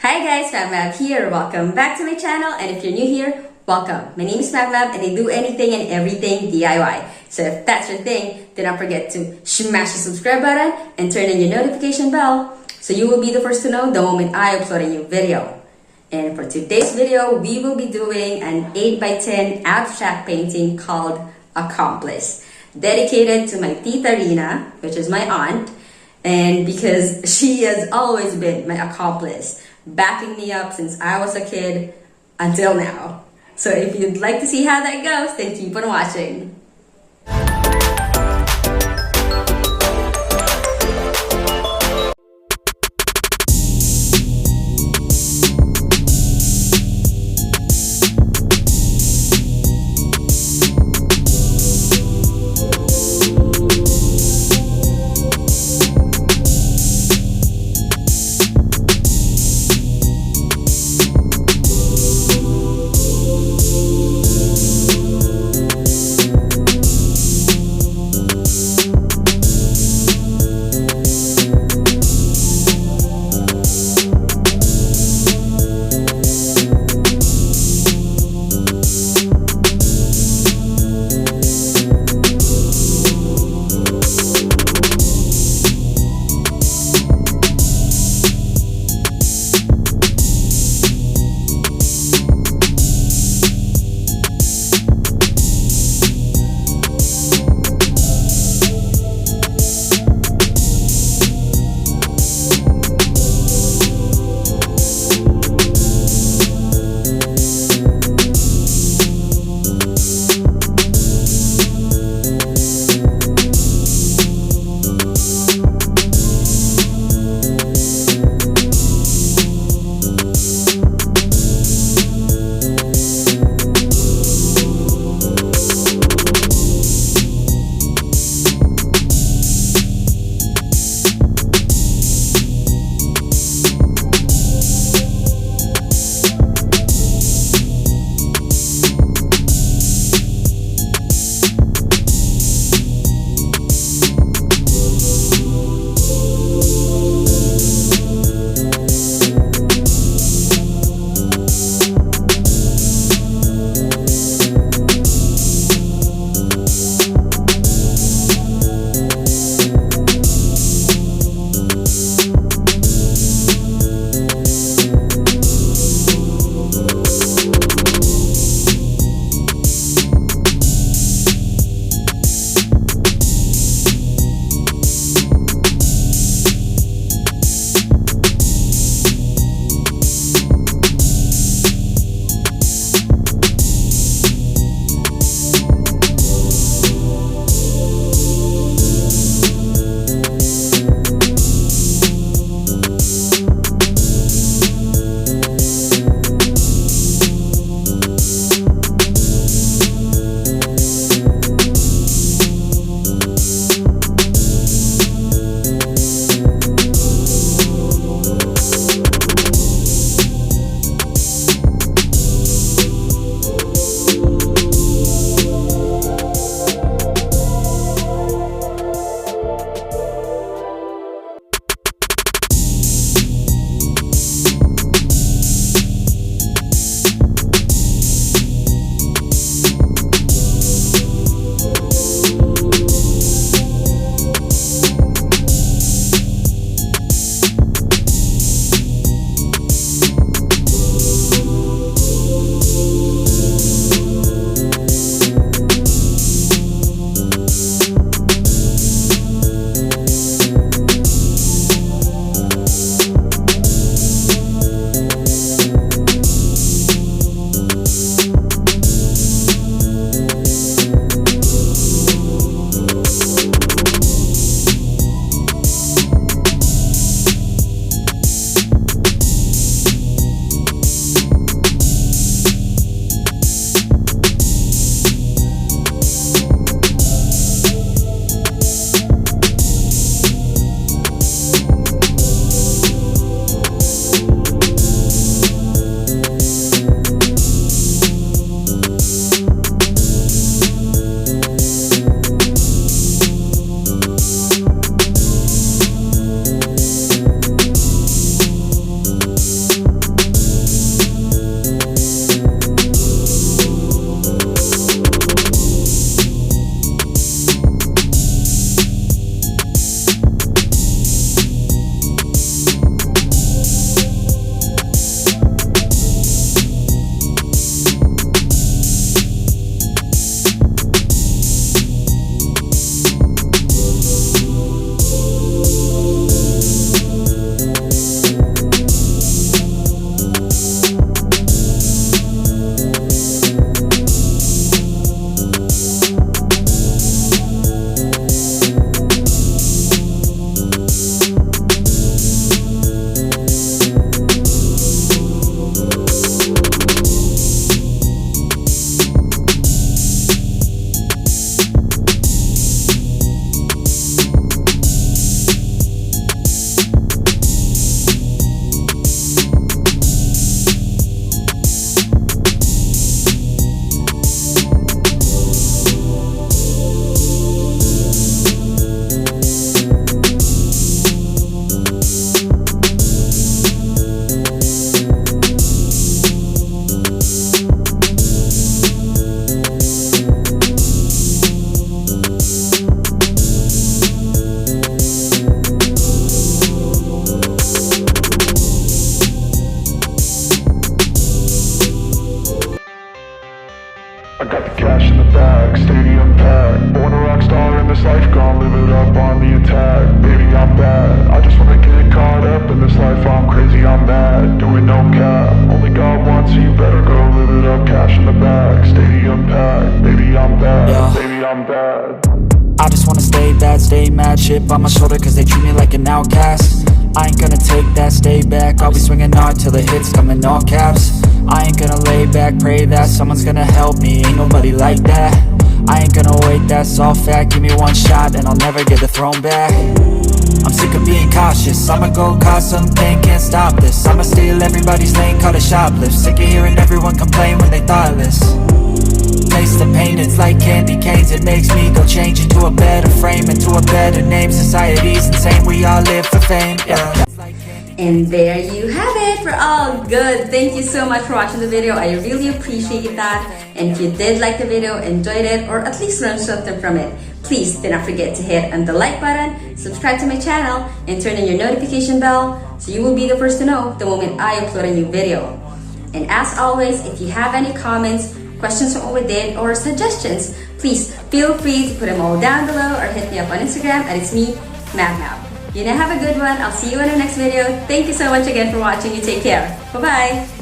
Hi guys, Mab here. Welcome back to my channel, and if you're new here, welcome. My name is Mab and I do anything and everything DIY. So if that's your thing, do not forget to smash the subscribe button and turn on your notification bell so you will be the first to know the moment I upload a new video. And for today's video, we will be doing an 8x10 abstract painting called Accomplice, dedicated to my Tita Rinna, which is my aunt, and because she has always been my accomplice, backing me up since I was a kid until now. So if you'd like to see how that goes, then keep on watching. want, so you better go live it up. Cash in the bag, stadium packed. Baby, I'm bad, yeah. Baby, I'm bad. I just wanna stay bad, stay mad. Chip on my shoulder cause they treat me like an outcast. I ain't gonna take that, stay back. I'll be swinging hard till the hits come in all caps. I ain't gonna lay back, pray that someone's gonna help me. Ain't nobody like that. I ain't gonna wait, that's all fact. Give me one shot and I'll never get the throne back. I'm sick of being cautious. I'ma go cause something, can't stop this. I'ma steal everybody's lane, call it shoplift. Sick of hearing everyone complain when they thoughtless. Taste the pain, it's like candy canes. It makes me go change into a better frame, into a better name. Society's insane, we all live for fame, yeah. And there you have it. We're all good. Thank you so much for watching the video. I really appreciate that. And if you did like the video, enjoyed it, or at least learned something from it, please do not forget to hit on the like button, subscribe to my channel, and turn on your notification bell so you will be the first to know the moment I upload a new video. And as always, if you have any comments, questions on what we did, or suggestions, please feel free to put them all down below or hit me up on Instagram, and it's me, MabMab. You know, have a good one. I'll see you in the next video. Thank you so much again for watching. You take care. Bye-bye.